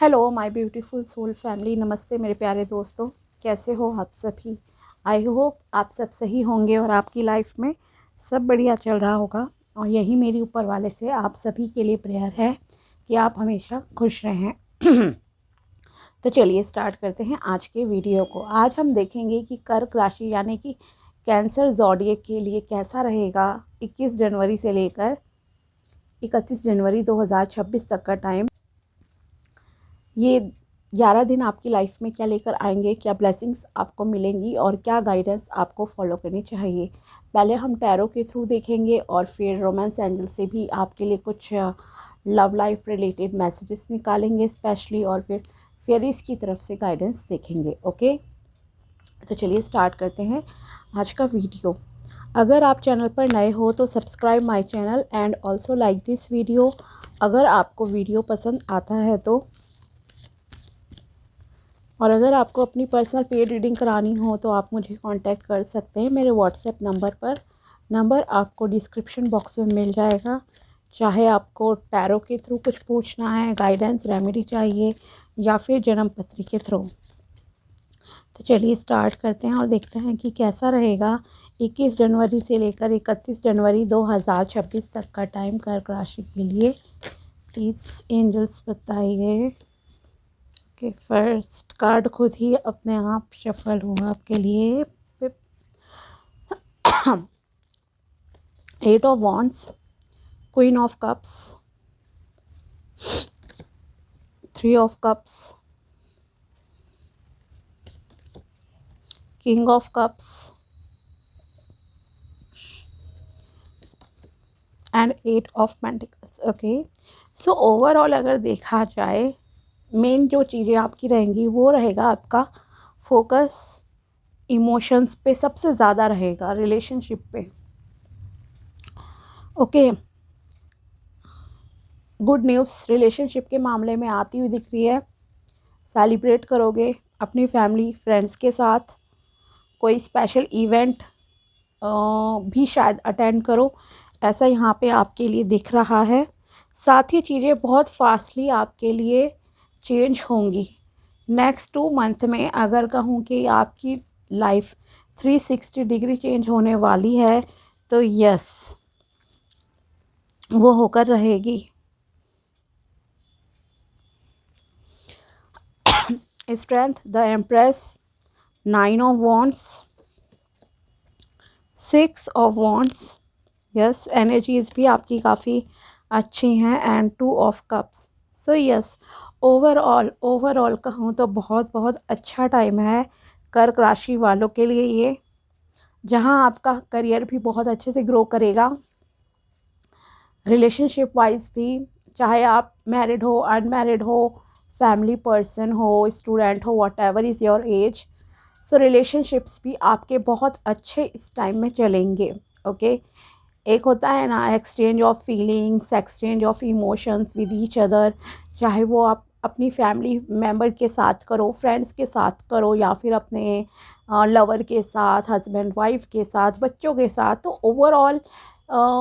Hello my beautiful soul family, नमस्ते मेरे प्यारे दोस्तों। कैसे हो आप सभी? आई होप आप सब सही होंगे और आपकी लाइफ में सब बढ़िया चल रहा होगा। और यही मेरी ऊपर वाले से आप सभी के लिए प्रेयर है कि आप हमेशा खुश रहें। तो चलिए स्टार्ट करते हैं आज के वीडियो को। आज हम देखेंगे कि कर्क राशि यानी कि कैंसर ज़ोडिएक के लिए कैसा रहेगा 21 जनवरी से लेकर 31 जनवरी 2026 तक का टाइम। ये 11 दिन आपकी लाइफ में क्या लेकर आएंगे, क्या ब्लेसिंग्स आपको मिलेंगी और क्या गाइडेंस आपको फॉलो करनी चाहिए। पहले हम टैरो के थ्रू देखेंगे और फिर रोमांस एंजल से भी आपके लिए कुछ लव लाइफ रिलेटेड मैसेजेस निकालेंगे स्पेशली, और फिर फेरीज की तरफ से गाइडेंस देखेंगे। ओके, तो चलिए स्टार्ट करते हैं आज का वीडियो। अगर आप चैनल पर नए हो तो subscribe my channel and also like this video. अगर आपको वीडियो पसंद आता है तो, और अगर आपको अपनी पर्सनल पेड रीडिंग करानी हो तो आप मुझे कांटेक्ट कर सकते हैं मेरे व्हाट्सएप नंबर पर। नंबर आपको डिस्क्रिप्शन बॉक्स में मिल जाएगा। चाहे आपको टैरो के थ्रू कुछ पूछना है, गाइडेंस रेमेडी चाहिए, या फिर जन्म पत्री के थ्रू। तो चलिए स्टार्ट करते हैं और देखते हैं कि कैसा रहेगा 21 जनवरी से लेकर 31 जनवरी 2026 तक का टाइम कर्क राशि के लिए। प्लीज़ एंजल्स बताइए। कि फर्स्ट कार्ड खुद ही अपने आप शफल हुआ आपके लिए। 8 of wands, queen of cups, 3 of cups, king of cups and 8 of pentacles. Okay, so overall अगर देखा जाए, मेन जो चीज़ें आपकी रहेंगी वो रहेगा आपका फोकस इमोशंस पे सबसे ज़्यादा रहेगा, रिलेशनशिप पे। ओके, गुड न्यूज़ रिलेशनशिप के मामले में आती हुई दिख रही है। सेलिब्रेट करोगे अपनी फैमिली फ्रेंड्स के साथ, कोई स्पेशल इवेंट भी शायद अटेंड करो, ऐसा यहाँ पे आपके लिए दिख रहा है। साथ ही चीज़ें बहुत फास्टली आपके लिए चेंज होंगी नेक्स्ट 2 मंथ में। अगर कहूँ कि आपकी लाइफ 360 डिग्री चेंज होने वाली है तो यस, वो होकर रहेगी। Strength, the empress, 9 of wands, 6 of wands. Yes, energies भी आपकी काफ़ी अच्छी हैं and 2 of cups. So yes, overall कहूँ तो बहुत बहुत अच्छा टाइम है कर्क राशि वालों के लिए ये, जहाँ आपका करियर भी बहुत अच्छे से ग्रो करेगा। रिलेशनशिप वाइज भी, चाहे आप मैरिड हो, अनमैरिड हो, फैमिली पर्सन हो, स्टूडेंट हो, what ever is your age, so relationships भी आपके बहुत अच्छे इस टाइम में चलेंगे। ओके, एक होता है ना exchange of feelings, exchange of emotions with each other, चाहे वो आप अपनी फैमिली मेम्बर के साथ करो, फ्रेंड्स के साथ करो, या फिर अपने लवर के साथ, हस्बैंड वाइफ के साथ, बच्चों के साथ। तो ओवरऑल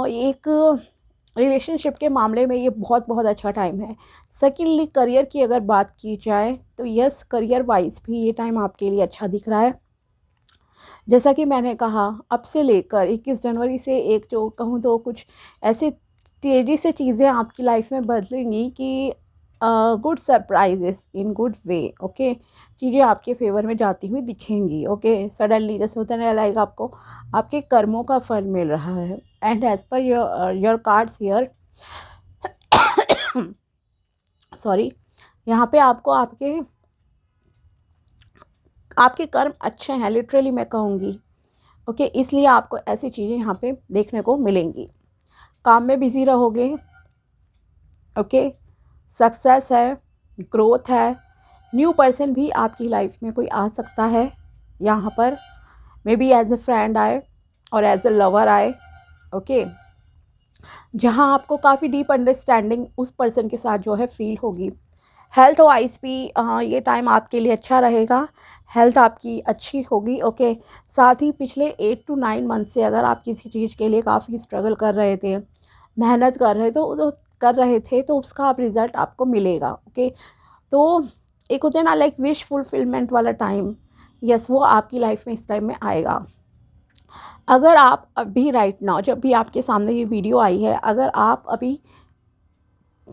एक रिलेशनशिप के मामले में ये बहुत बहुत अच्छा टाइम है। सेकेंडली, करियर की अगर बात की जाए तो यस, करियर वाइज भी ये टाइम आपके लिए अच्छा दिख रहा है। जैसा कि मैंने कहा, अब से लेकर 21 जनवरी से एक जो कहूँ तो कुछ ऐसे तेज़ी से चीज़ें आपकी लाइफ में बदलेंगी कि good surprises in good way. Okay, चीज़ें आपके फेवर में जाती हुई दिखेंगी। ओके, सडनली जैसे होता है लाइक आपको आपके कर्मों का फल मिल रहा है। And as per your cards here, sorry, यहाँ पे आपको आपके आपके कर्म अच्छे हैं, लिटरली मैं कहूँगी। ओके, इसलिए आपको ऐसी चीज़ें यहाँ पे देखने को मिलेंगी। काम में बिज़ी रहोगे। ओके, सक्सेस है, ग्रोथ है, न्यू पर्सन भी आपकी लाइफ में कोई आ सकता है यहाँ पर, may be as a friend आए और एज ए लवर आए। ओके, जहाँ आपको काफ़ी डीप अंडरस्टैंडिंग उस पर्सन के साथ जो है फील होगी। हेल्थ वाइज भी ये टाइम आपके लिए अच्छा रहेगा, हेल्थ आपकी अच्छी होगी। ओके, साथ ही पिछले 8 to 9 मंथ से अगर आप किसी चीज़ के लिए काफ़ी स्ट्रगल कर रहे थे, मेहनत कर रहे थे तो उसका आप रिज़ल्ट आपको मिलेगा। ओके, तो एक होता है ना लाइक विश फुलफिलमेंट वाला टाइम, यस वो आपकी लाइफ में इस टाइम में आएगा। अगर आप अभी राइट नाउ जब भी आपके सामने ये वीडियो आई है, अगर आप अभी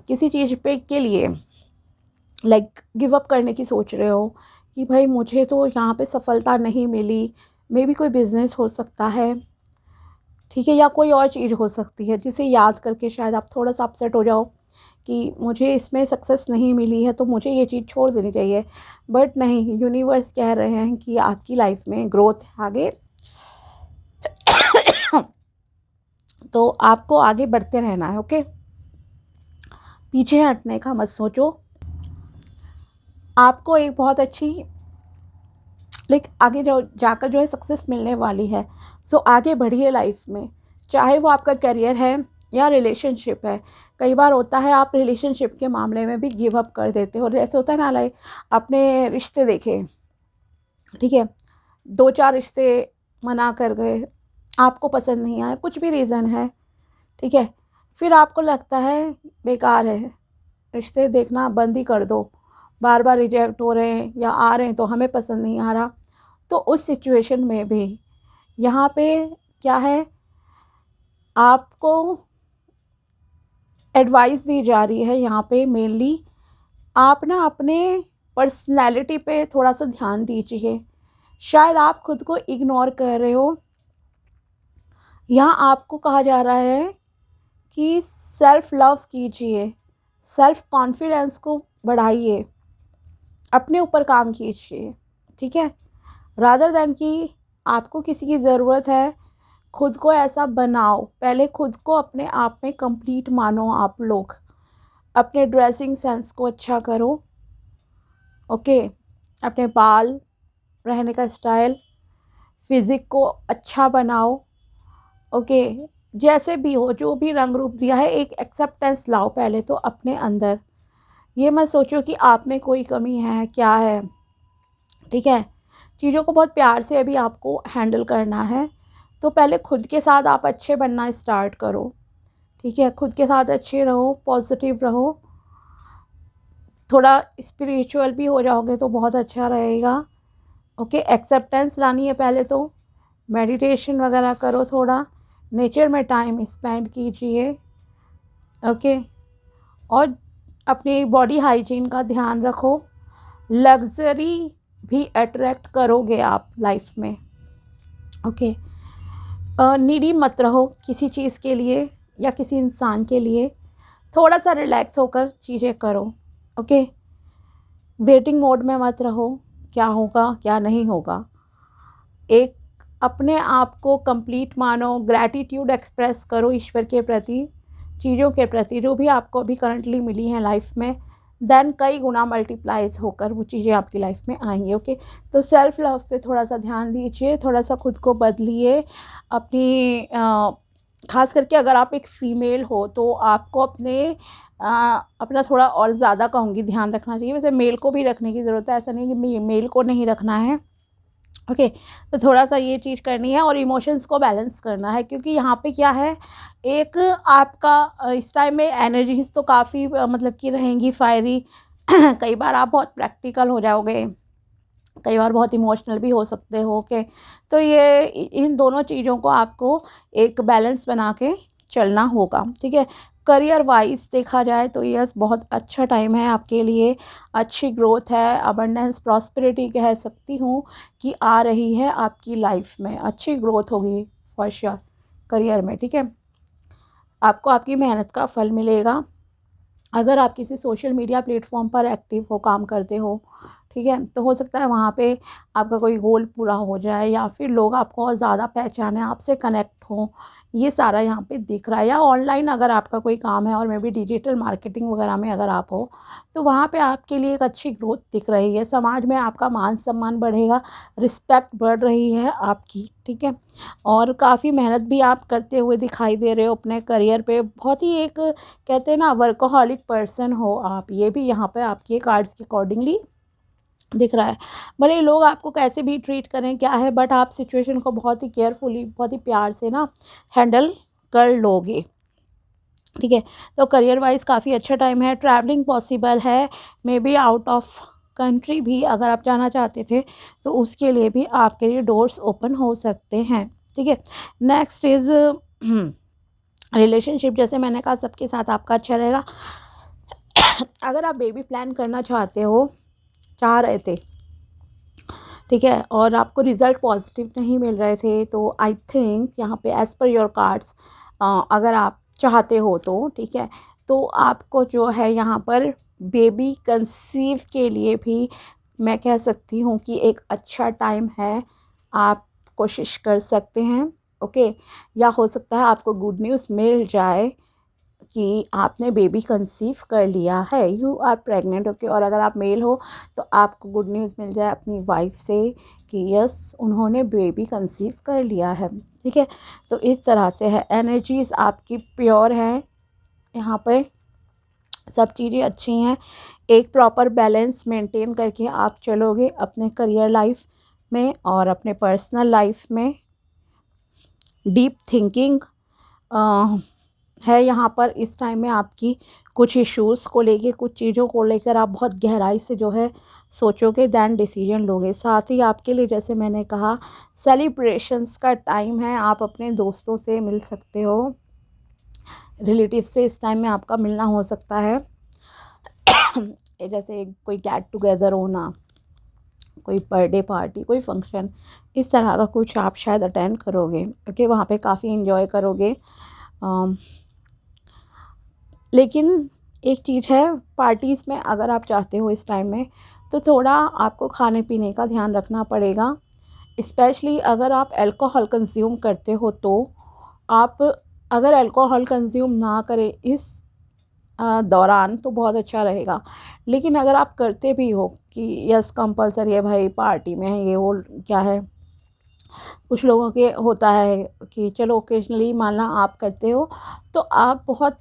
किसी चीज़ पे के लिए लाइक गिव अप करने की सोच रहे हो कि भाई मुझे तो यहाँ पे सफलता नहीं मिली, मे बी कोई बिज़नेस हो सकता है, ठीक है, या कोई और चीज़ हो सकती है जिसे याद करके शायद आप थोड़ा सा अपसेट हो जाओ कि मुझे इसमें सक्सेस नहीं मिली है तो मुझे ये चीज़ छोड़ देनी चाहिए। बट नहीं, यूनिवर्स कह रहे हैं कि आपकी लाइफ में ग्रोथ है आगे तो आपको आगे बढ़ते रहना है। ओके, पीछे हटने का मत सोचो। आपको एक बहुत अच्छी लाइक आगे जो जाकर जो है सक्सेस मिलने वाली है। सो आगे बढ़िए लाइफ में, चाहे वो आपका करियर है या रिलेशनशिप है। कई बार होता है आप रिलेशनशिप के मामले में भी गिव अप कर देते हो, जैसे होता है ना लाइक अपने रिश्ते देखे, ठीक है, 2-4 रिश्ते मना कर गए, आपको पसंद नहीं आया, कुछ भी रीज़न है, ठीक है, फिर आपको लगता है बेकार है, रिश्ते देखना बंद ही कर दो, बार बार रिजेक्ट हो रहे हैं या आ रहे हैं तो हमें पसंद नहीं आ रहा। तो उस सिचुएशन में भी यहाँ पे क्या है, आपको एडवाइस दी जा रही है यहाँ पे मेनली आप ना अपने पर्सनैलिटी पे थोड़ा सा ध्यान दीजिए। शायद आप खुद को इग्नोर कर रहे हो। यहाँ आपको कहा जा रहा है कि सेल्फ लव कीजिए, सेल्फ कॉन्फिडेंस को बढ़ाइए, अपने ऊपर काम कीजिए, ठीक है, रादर दैन कि आपको किसी की ज़रूरत है, खुद को ऐसा बनाओ। पहले खुद को अपने आप में कंप्लीट मानो। आप लोग अपने ड्रेसिंग सेंस को अच्छा करो, ओके, अपने बाल, रहने का स्टाइल, फिज़िक को अच्छा बनाओ, ओके, जैसे भी हो, जो भी रंग रूप दिया है, एक एक्सेप्टेंस लाओ पहले तो अपने अंदर। ये मत सोचो कि आप में कोई कमी है, क्या है, ठीक है, चीज़ों को बहुत प्यार से अभी आपको हैंडल करना है। तो पहले खुद के साथ आप अच्छे बनना स्टार्ट करो, ठीक है, खुद के साथ अच्छे रहो, पॉजिटिव रहो, थोड़ा स्पिरिचुअल भी हो जाओगे तो बहुत अच्छा रहेगा। ओके, एक्सेप्टेंस लानी है पहले तो, मेडिटेशन वगैरह करो, थोड़ा नेचर में टाइम स्पेंड कीजिए, ओके, और अपनी बॉडी हाइजीन का ध्यान रखो। लग्जरी भी अट्रैक्ट करोगे आप लाइफ में, ओके, नीडी मत रहो किसी चीज़ के लिए या किसी इंसान के लिए। थोड़ा सा रिलैक्स होकर चीज़ें करो, ओके, वेटिंग मोड में मत रहो, क्या होगा क्या नहीं होगा। एक अपने आप को कंप्लीट मानो, ग्रैटिट्यूड एक्सप्रेस करो ईश्वर के प्रति, चीज़ों के प्रति जो भी आपको अभी करंटली मिली हैं लाइफ में, देन कई गुना मल्टीप्लाइज होकर वो चीज़ें आपकी लाइफ में आएंगी। ओके, तो सेल्फ लव पे थोड़ा सा ध्यान दीजिए, थोड़ा सा खुद को बदलिए। अपनी खास करके अगर आप एक फ़ीमेल हो तो आपको अपना थोड़ा और ज़्यादा कहूँगी ध्यान रखना चाहिए। वैसे मेल को भी रखने की ज़रूरत है, ऐसा नहीं कि मेल को नहीं रखना है, ओके, तो थोड़ा सा ये चीज़ करनी है और इमोशंस को बैलेंस करना है। क्योंकि यहाँ पे क्या है, एक आपका इस टाइम में एनर्जीज तो काफ़ी मतलब कि रहेंगी फायरी कई बार आप बहुत प्रैक्टिकल हो जाओगे, कई बार बहुत इमोशनल भी हो सकते हो, ओके, तो ये इन दोनों चीज़ों को आपको एक बैलेंस बना के चलना होगा, ठीक है। करियर वाइज देखा जाए तो यस बहुत अच्छा टाइम है आपके लिए, अच्छी ग्रोथ है, अबंडेंस प्रॉस्पेरिटी कह सकती हूँ कि आ रही है आपकी लाइफ में, अच्छी ग्रोथ होगी फॉर श्योर करियर में, ठीक है। आपको आपकी मेहनत का फल मिलेगा। अगर आप किसी सोशल मीडिया प्लेटफॉर्म पर एक्टिव हो, काम करते हो, ठीक है, तो हो सकता है वहाँ पे आपका कोई गोल पूरा हो जाए या फिर लोग आपको और ज़्यादा पहचानें, आपसे कनेक्ट हों, ये सारा यहाँ पे दिख रहा है। या ऑनलाइन अगर आपका कोई काम है और मे बी डिजिटल मार्केटिंग वगैरह में अगर आप हो तो वहाँ पे आपके लिए एक अच्छी ग्रोथ दिख रही है, समाज में आपका मान सम्मान बढ़ेगा, रिस्पेक्ट बढ़ रही है आपकी, ठीक है, और काफ़ी मेहनत भी आप करते हुए दिखाई दे रहे हो अपने करियर पे। बहुत ही एक कहते हैं ना वर्कोहॉलिक पर्सन हो आप, ये भी यहाँ पे आपके कार्ड्स के अकॉर्डिंगली दिख रहा है। भले लोग आपको कैसे भी ट्रीट करें क्या है, बट आप सिचुएशन को बहुत ही केयरफुली, बहुत ही प्यार से ना हैंडल कर लोगे, ठीक है। तो करियर वाइज काफ़ी अच्छा टाइम है, ट्रैवलिंग पॉसिबल है, may be out of country भी अगर आप जाना चाहते थे तो उसके लिए भी आपके लिए डोर्स ओपन हो सकते हैं। ठीक है। Next is relationship. जैसे मैंने कहा सबके साथ आपका अच्छा रहेगा। अगर आप बेबी प्लान करना चाह रहे थे, ठीक है, और आपको रिज़ल्ट पॉजिटिव नहीं मिल रहे थे, तो आई थिंक यहाँ पे एज़ पर योर कार्ड्स अगर आप चाहते हो तो ठीक है, तो आपको जो है यहाँ पर बेबी कंसीव के लिए भी मैं कह सकती हूँ कि एक अच्छा टाइम है, आप कोशिश कर सकते हैं। ओके। या हो सकता है आपको गुड न्यूज़ मिल जाए कि आपने बेबी कंसीव कर लिया है, यू आर प्रेग्नेंट। ओके। और अगर आप मेल हो तो आपको गुड न्यूज़ मिल जाए अपनी वाइफ से कि यस उन्होंने बेबी कंसीव कर लिया है। ठीक है। तो इस तरह से है, एनर्जीज आपकी प्योर हैं यहाँ पे, सब चीज़ें अच्छी हैं। एक प्रॉपर बैलेंस मेंटेन करके आप चलोगे अपने करियर लाइफ में और अपने पर्सनल लाइफ में। डीप थिंकिंग है यहाँ पर इस टाइम में आपकी, कुछ इश्यूज़ को लेके, कुछ चीज़ों को लेकर आप बहुत गहराई से जो है सोचोगे, दैन डिसीजन लोगे। साथ ही आपके लिए जैसे मैंने कहा सेलिब्रेशंस का टाइम है, आप अपने दोस्तों से मिल सकते हो, रिलेटिव से इस टाइम में आपका मिलना हो सकता है। जैसे कोई गेट टुगेदर होना, कोई बर्थडे पार्टी, कोई फंक्शन, इस तरह का कुछ आप शायद अटेंड करोगे। ओके। वहाँ पे काफ़ी इन्जॉय करोगे। लेकिन एक चीज़ है, पार्टीज़ में अगर आप चाहते हो इस टाइम में तो थोड़ा आपको खाने पीने का ध्यान रखना पड़ेगा, स्पेशली अगर आप अल्कोहल कंज्यूम करते हो तो। आप अगर अल्कोहल कंज्यूम ना करें इस दौरान तो बहुत अच्छा रहेगा, लेकिन अगर आप करते भी हो कि यस कंपलसरी है भाई पार्टी में है ये वो क्या है, कुछ लोगों के होता है कि चलो ओकेजनली मानना आप करते हो तो आप बहुत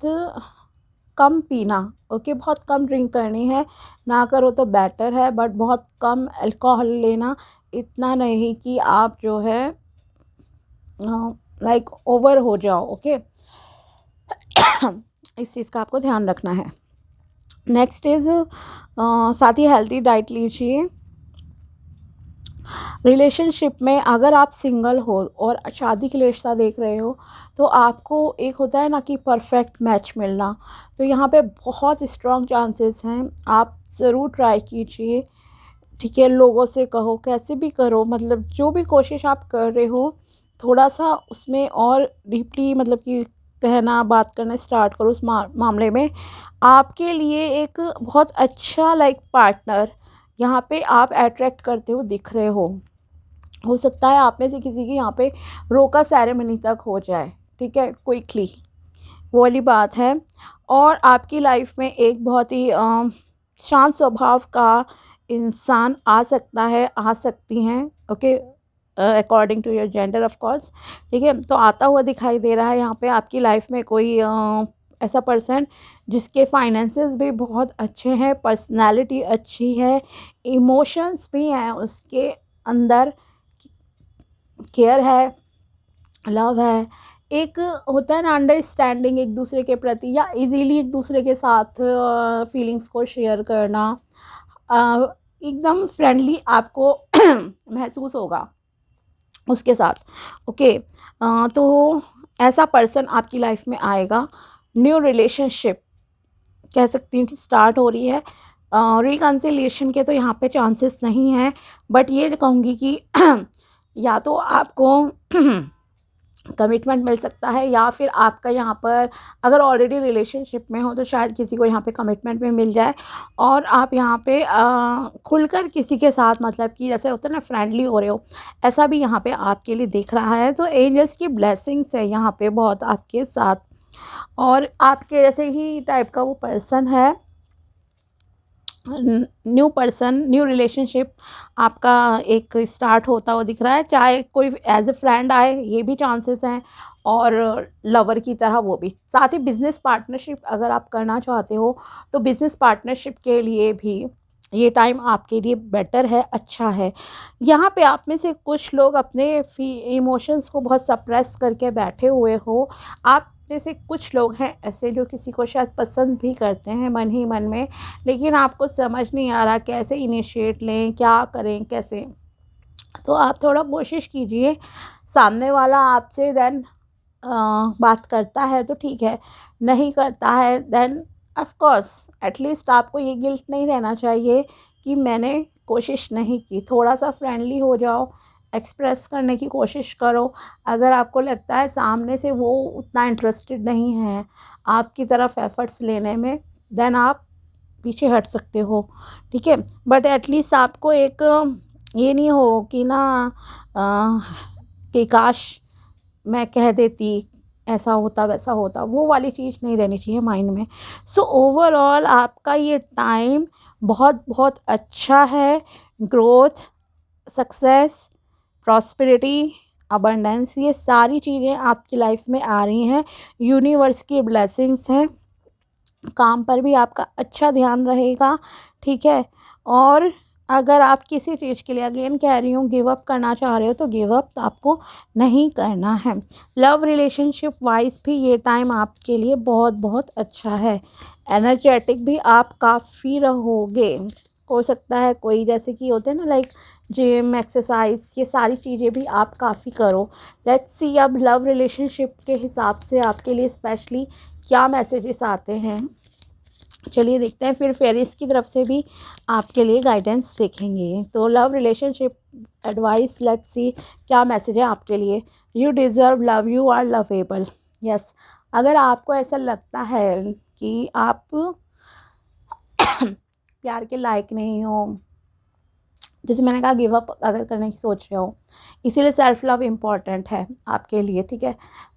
कम पीना। ओके। बहुत कम ड्रिंक करनी है, ना करो तो बेटर है, बट बहुत कम अल्कोहल लेना, इतना नहीं कि आप जो है लाइक ओवर हो जाओ। ओके। इस चीज़ का आपको ध्यान रखना है। नेक्स्ट इज़ साथ ही हेल्दी डाइट लीजिए। रिलेशनशिप में अगर आप सिंगल हो और शादी के लिए रिश्ता देख रहे हो तो आपको एक होता है ना कि परफेक्ट मैच मिलना, तो यहाँ पे बहुत स्ट्रॉन्ग चांसेस हैं, आप ज़रूर ट्राई कीजिए। ठीक है। लोगों से कहो, कैसे भी करो, मतलब जो भी कोशिश आप कर रहे हो थोड़ा सा उसमें और डीपली मतलब कि कहना बात करना स्टार्ट करो उस मामले में। आपके लिए एक बहुत अच्छा लाइक पार्टनर यहाँ पे आप अट्रैक्ट करते हो दिख रहे हो सकता है आप में से किसी की यहाँ पे रोका सेरेमनी तक हो जाए। ठीक है। क्विकली वो वाली बात है। और आपकी लाइफ में एक बहुत ही शांत स्वभाव का इंसान आ सकता है, आ सकती हैं। Okay. According to your gender of course. ठीक है। तो आता हुआ दिखाई दे रहा है यहाँ पे आपकी लाइफ में कोई ऐसा पर्सन जिसके फाइनेंसेस भी बहुत अच्छे हैं, पर्सनालिटी अच्छी है, इमोशंस भी हैं उसके अंदर, केयर है, लव है, एक होता है ना अंडरस्टैंडिंग एक दूसरे के प्रति, या इजीली एक दूसरे के साथ फीलिंग्स को शेयर करना, एकदम फ्रेंडली आपको महसूस होगा उसके साथ। ओके। तो ऐसा पर्सन आपकी लाइफ में आएगा। न्यू रिलेशनशिप कह सकती हूँ कि स्टार्ट हो रही है। रिकन्सिलिएशन के तो यहाँ पे चांसेस नहीं हैं, बट ये कहूँगी कि या तो आपको कमिटमेंट मिल सकता है, या फिर आपका यहाँ पर अगर ऑलरेडी रिलेशनशिप में हो तो शायद किसी को यहाँ पे कमिटमेंट में मिल जाए और आप यहाँ पे खुलकर किसी के साथ मतलब कि जैसे होता है ना फ्रेंडली हो रहे हो, ऐसा भी यहाँ पे आपके लिए दिख रहा है। तो एंजल्स की ब्लेसिंग्स है यहाँ पे बहुत आपके साथ, और आपके जैसे ही टाइप का वो पर्सन है। न्यू पर्सन, न्यू रिलेशनशिप आपका एक स्टार्ट होता हुआ दिख रहा है, चाहे कोई एज ए फ्रेंड आए ये भी चांसेस हैं, और लवर की तरह वो भी। साथ ही बिजनेस पार्टनरशिप अगर आप करना चाहते हो तो बिजनेस पार्टनरशिप के लिए भी ये टाइम आपके लिए बेटर है, अच्छा है। यहाँ पे आप में से कुछ लोग अपने इमोशंस को बहुत सप्रेस करके बैठे हुए हो, आप में से कुछ लोग हैं ऐसे जो किसी को शायद पसंद भी करते हैं मन ही मन में, लेकिन आपको समझ नहीं आ रहा कैसे इनिशिएट लें, क्या करें, कैसे। तो आप थोड़ा कोशिश कीजिए, सामने वाला आपसे देन बात करता है तो ठीक है, नहीं करता है देन ऑफ कोर्स एटलीस्ट आपको ये गिल्ट नहीं रहना चाहिए कि मैंने कोशिश नहीं की। थोड़ा सा फ्रेंडली हो जाओ, एक्सप्रेस करने की कोशिश करो। अगर आपको लगता है सामने से वो उतना इंटरेस्टेड नहीं है आपकी तरफ एफर्ट्स लेने में, देन आप पीछे हट सकते हो, ठीक है। बट एटलीस्ट आपको एक ये नहीं हो कि ना कि काश मैं कह देती, ऐसा होता वैसा होता, वो वाली चीज़ नहीं रहनी चाहिए माइंड में। सो ओवरऑल आपका ये टाइम बहुत बहुत अच्छा है। ग्रोथ, सक्सेस, प्रॉस्पेरिटी, अबंडेंस, ये सारी चीज़ें आपकी लाइफ में आ रही हैं। यूनिवर्स की ब्लेसिंग्स है। काम पर भी आपका अच्छा ध्यान रहेगा, ठीक है। और अगर आप किसी चीज़ के लिए अगेन कह रही हूँ गिव अप करना चाह रहे हो तो गिव अप तो आपको नहीं करना है। लव रिलेशनशिप वाइज भी ये टाइम आपके लिए बहुत बहुत अच्छा है। एनर्जेटिक भी आप काफ़ी रहोगे। हो सकता है कोई जैसे कि होते हैं ना लाइक जिम, एक्सरसाइज, ये सारी चीज़ें भी आप काफ़ी करो। लेट्स सी अब लव रिलेशनशिप के हिसाब से आपके लिए स्पेशली क्या मैसेजेस आते हैं, चलिए देखते हैं। फिर फेरिस की तरफ से भी आपके लिए गाइडेंस देखेंगे। तो love relationship advice, let's see क्या मैसेज है आपके लिए। You deserve love, you are lovable. Yes, अगर आपको ऐसा लगता है कि आप प्यार के लायक नहीं हो, जैसे मैंने कहा गिव अप अगर करने की सोच रहे हो, इसीलिए सेल्फ लव इम्पॉर्टेंट है आपके लिए, ठीक है।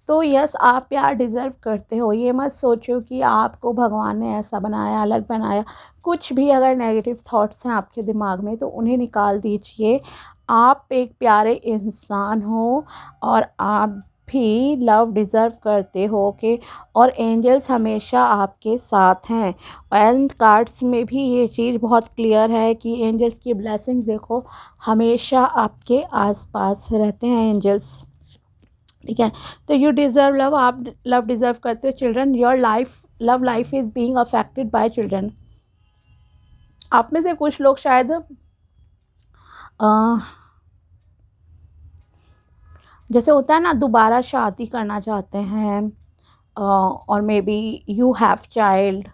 तो यस, आप प्यार डिज़र्व करते हो। ये मत सोचो कि आपको भगवान ने ऐसा बनाया, अलग बनाया। कुछ भी अगर नेगेटिव थॉट्स हैं आपके दिमाग में तो उन्हें निकाल दीजिए। आप एक प्यारे इंसान हो और आप भी लव डिज़र्व करते हो के, और एंजल्स हमेशा आपके साथ हैं। एंड कार्ड्स में भी ये चीज़ बहुत क्लियर है कि एंजल्स की ब्लेसिंग देखो हमेशा आपके आसपास रहते हैं एंजल्स, ठीक है। तो यू डिज़र्व लव, आप लव डिज़र्व करते हो। Children, your life, love life is being affected by children. आप में से कुछ लोग शायद जैसे होता है ना दोबारा शादी करना चाहते हैं, और may be you have child,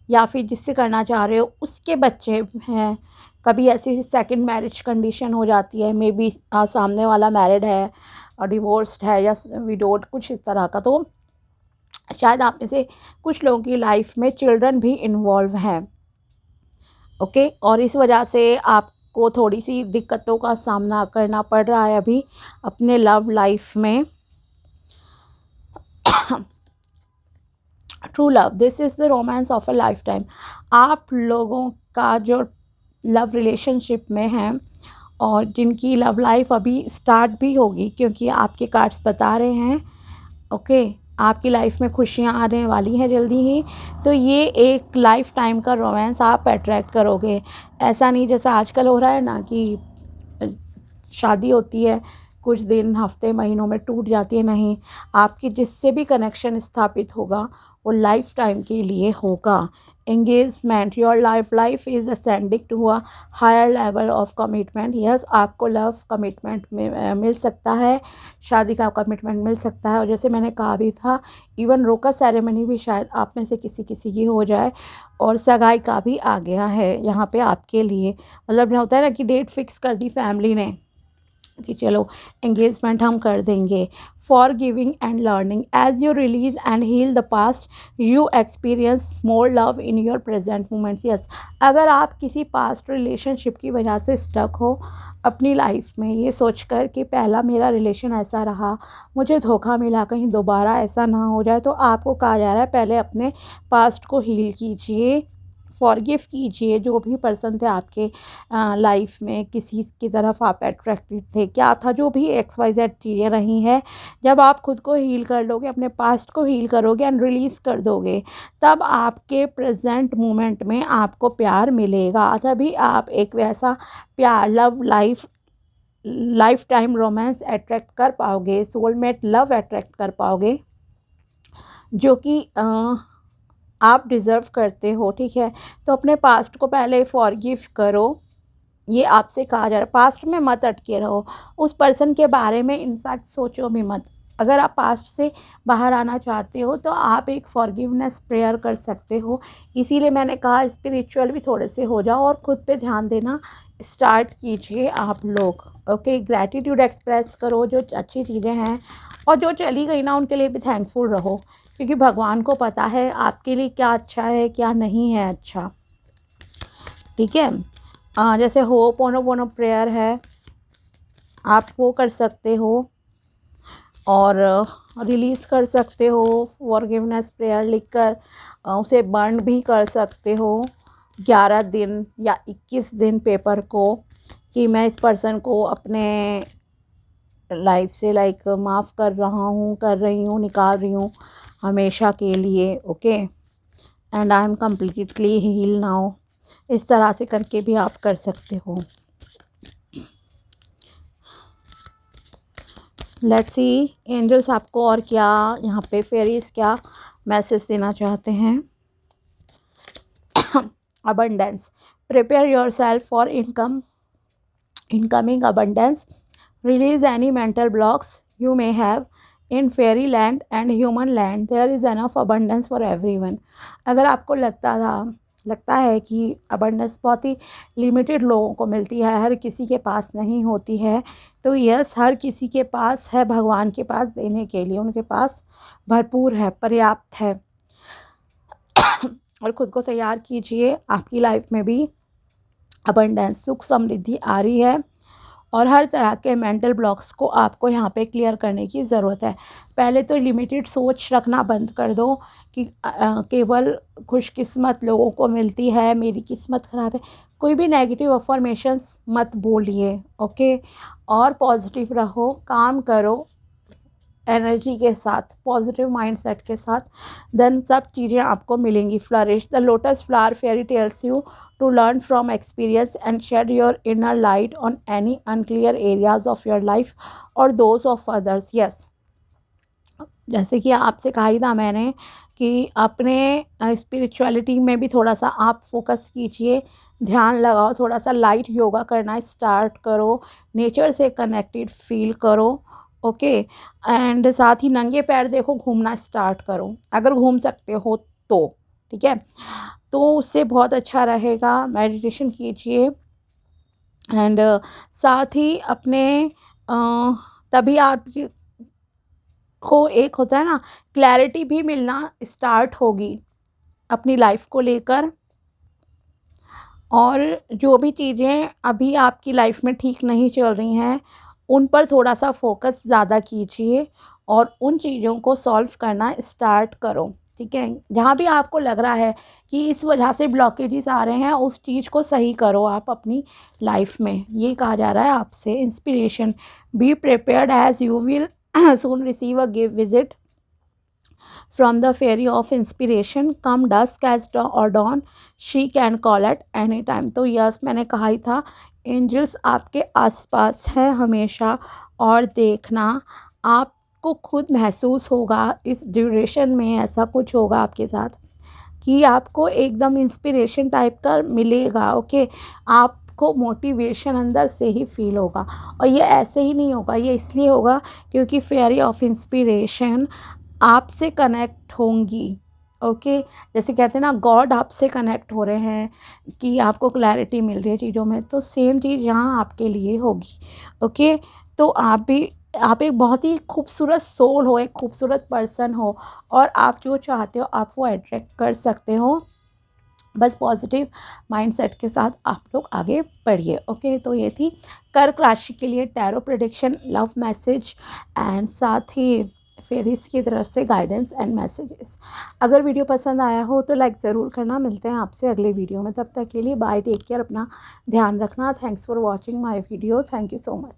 या फिर जिससे करना चाह रहे हो उसके बच्चे हैं। कभी ऐसी सेकंड मैरिज कंडीशन हो जाती है, मे बी सामने वाला मैरिड है और डिवोर्स्ड है या विडोड, कुछ इस तरह का। तो शायद आप में से कुछ लोगों की लाइफ में चिल्ड्रन भी इन्वॉल्व हैं, ओके। और इस वजह से आपको थोड़ी सी दिक्कतों का सामना करना पड़ रहा है अभी अपने लव लाइफ में। True love, this is the romance of a life time. आप लोगों का जो लव रिलेशनशिप में हैं और जिनकी लव लाइफ अभी स्टार्ट भी होगी, क्योंकि आपके कार्ड्स बता रहे हैं, ओके, आपकी लाइफ में खुशियाँ आने वाली हैं जल्दी ही। तो ये एक लाइफ टाइम का रोमांस आप अट्रैक्ट करोगे। ऐसा नहीं जैसा आजकल हो रहा है ना कि शादी होती है कुछ दिन, हफ्ते, महीनों में टूट जाती है। नहीं, आपकी जिससे भी कनेक्शन स्थापित होगा वो लाइफ टाइम के लिए होगा। Engagement, your life is ascending to a higher level of commitment. Yes, आपको लव कमिटमेंट में मिल सकता है, शादी का कमिटमेंट मिल सकता है। और जैसे मैंने कहा भी था, इवन रोका सेरेमनी भी शायद आप में से किसी किसी की हो जाए। और सगाई का भी आ गया है यहाँ पे आपके लिए, मतलब होता है ना कि डेट फिक्स कर दी फैमिली ने कि चलो एंगेजमेंट हम कर देंगे। Forgiving and learning, as you release and heal the past you experience more love in your present moments. Yes, अगर आप किसी पास्ट रिलेशनशिप की वजह से स्टक हो अपनी लाइफ में, ये सोचकर कि पहला मेरा रिलेशन ऐसा रहा, मुझे धोखा मिला, कहीं दोबारा ऐसा ना हो जाए, तो आपको कहा जा रहा है पहले अपने पास्ट को हील कीजिए, फॉरगिव कीजिए। जो भी पर्सन थे आपके लाइफ में, किसी की तरफ आप अट्रैक्टेड थे, क्या था, जो भी XYZ चीज़ें रही हैं, जब आप खुद को हील कर लोगे, अपने पास्ट को हील करोगे एंड रिलीज़ कर दोगे, तब आपके प्रेजेंट मोमेंट में आपको प्यार मिलेगा। तभी आप एक वैसा प्यार, लाइफ टाइम रोमांस अट्रैक्ट कर पाओगे, सोलमेट लव अट्रैक्ट कर पाओगे जो कि आप डिज़र्व करते हो, ठीक है। तो अपने पास्ट को पहले फॉरगिव करो, ये आपसे कहा जा रहा है। पास्ट में मत अटके रहो, उस पर्सन के बारे में इनफैक्ट सोचो भी मत। अगर आप पास्ट से बाहर आना चाहते हो तो आप एक फॉरगिवनेस प्रेयर कर सकते हो। इसीलिए मैंने कहा स्पिरिचुअल भी थोड़े से हो जाओ और ख़ुद पे ध्यान देना स्टार्ट कीजिए आप लोग। ओके, ग्रैटिट्यूड एक्सप्रेस करो जो अच्छी चीज़ें हैं, और जो चली गई ना उनके लिए भी थैंकफुल रहो, क्योंकि भगवान को पता है आपके लिए क्या अच्छा है क्या नहीं है अच्छा, ठीक है। जैसे होपोनोपोनो प्रेयर है, आप वो कर सकते हो, और रिलीज़ कर सकते हो। फॉरगिवनेस प्रेयर लिखकर उसे बर्न भी कर सकते हो 11 दिन या 21 दिन पेपर को, कि मैं इस पर्सन को अपने लाइफ से लाइक माफ़ कर रहा हूँ, कर रही हूँ, निकाल रही हूँ हमेशा के लिए। Okay, and I am completely heal now. इस तरह से करके भी आप कर सकते हो। लेट्स सी एंजल्स आपको और क्या यहाँ पे फेरीज क्या मैसेज देना चाहते हैं। Abundance, prepare yourself for incoming abundance, release any mental blocks you may have in fairy land and human land, there is enough abundance for everyone. अगर आपको लगता है कि अबंडेंस बहुत ही लिमिटेड लोगों को मिलती है, हर किसी के पास नहीं होती है, तो यस, हर किसी के पास है, भगवान के पास देने के लिए उनके पास भरपूर है, पर्याप्त है। और ख़ुद को तैयार कीजिए, आपकी लाइफ में भी अबंडेंस, सुख समृद्धि आ रही है, और हर तरह के मेंटल ब्लॉक्स को आपको यहाँ पे क्लियर करने की ज़रूरत है। पहले तो लिमिटेड सोच रखना बंद कर दो कि केवल खुशकिस्मत लोगों को मिलती है, मेरी किस्मत ख़राब है। कोई भी नेगेटिव अफर्मेशंस मत बोलिए, ओके। और पॉजिटिव रहो, काम करो एनर्जी के साथ, पॉजिटिव माइंडसेट के साथ, देन सब चीज़ें आपको मिलेंगी। Flourish, the lotus flower fairy tells you to learn from experience and shed your inner light on any unclear areas of your life or those of others. Yes, जैसे कि आपसे कहा ही था मैंने कि अपने स्पिरिचुअलिटी में भी थोड़ा सा आप फोकस कीजिए, ध्यान लगाओ, थोड़ा सा लाइट योगा करना स्टार्ट करो, नेचर से कनेक्टेड फील करो, ओके। एंड साथ ही नंगे पैर देखो, घूमना स्टार्ट करो अगर घूम सकते हो तो, ठीक है। तो उससे बहुत अच्छा रहेगा, मेडिटेशन कीजिए। एंड साथ ही अपने तभी आप को एक होता है ना, क्लैरिटी भी मिलना स्टार्ट होगी अपनी लाइफ को लेकर। और जो भी चीज़ें अभी आपकी लाइफ में ठीक नहीं चल रही हैं, उन पर थोड़ा सा फोकस ज़्यादा कीजिए और उन चीज़ों को सॉल्व करना स्टार्ट करो, ठीक है। जहाँ भी आपको लग रहा है कि इस वजह से ब्लॉकेजेस आ रहे हैं, उस चीज़ को सही करो आप अपनी लाइफ में, ये कहा जा रहा है आपसे। Inspiration, be prepared as you will soon receive a gift visit from the fairy of inspiration, come dusk as or dawn, she can call at any time। तो यस, मैंने कहा ही था, एंजल्स आपके आसपास है हमेशा, और देखना आपको खुद महसूस होगा इस ड्यूरेशन में, ऐसा कुछ होगा आपके साथ कि आपको एकदम इंस्पिरेशन टाइप का मिलेगा, ओके। आप को मोटिवेशन अंदर से ही फील होगा, और ये ऐसे ही नहीं होगा, ये इसलिए होगा क्योंकि फेरी ऑफ इंस्पिरेशन आपसे कनेक्ट होंगी, ओके। जैसे कहते हैं ना, गॉड आपसे कनेक्ट हो रहे हैं कि आपको क्लैरिटी मिल रही है चीज़ों में, तो सेम चीज़ यहाँ आपके लिए होगी, ओके। तो आप एक बहुत ही खूबसूरत सोल हो, एक खूबसूरत पर्सन हो, और आप जो चाहते हो आप वो अट्रैक्ट कर सकते हो। बस पॉजिटिव माइंडसेट के साथ आप लोग आगे बढ़िए, ओके। तो ये थी कर्क राशि के लिए tarot prediction, love message, and साथ ही फेरीज की तरफ से गाइडेंस एंड मैसेजेस। अगर वीडियो पसंद आया हो तो लाइक ज़रूर करना। मिलते हैं आपसे अगले वीडियो में, तब तक के लिए बाय, टेक केयर, अपना ध्यान रखना। Thanks for watching my video, thank you so much.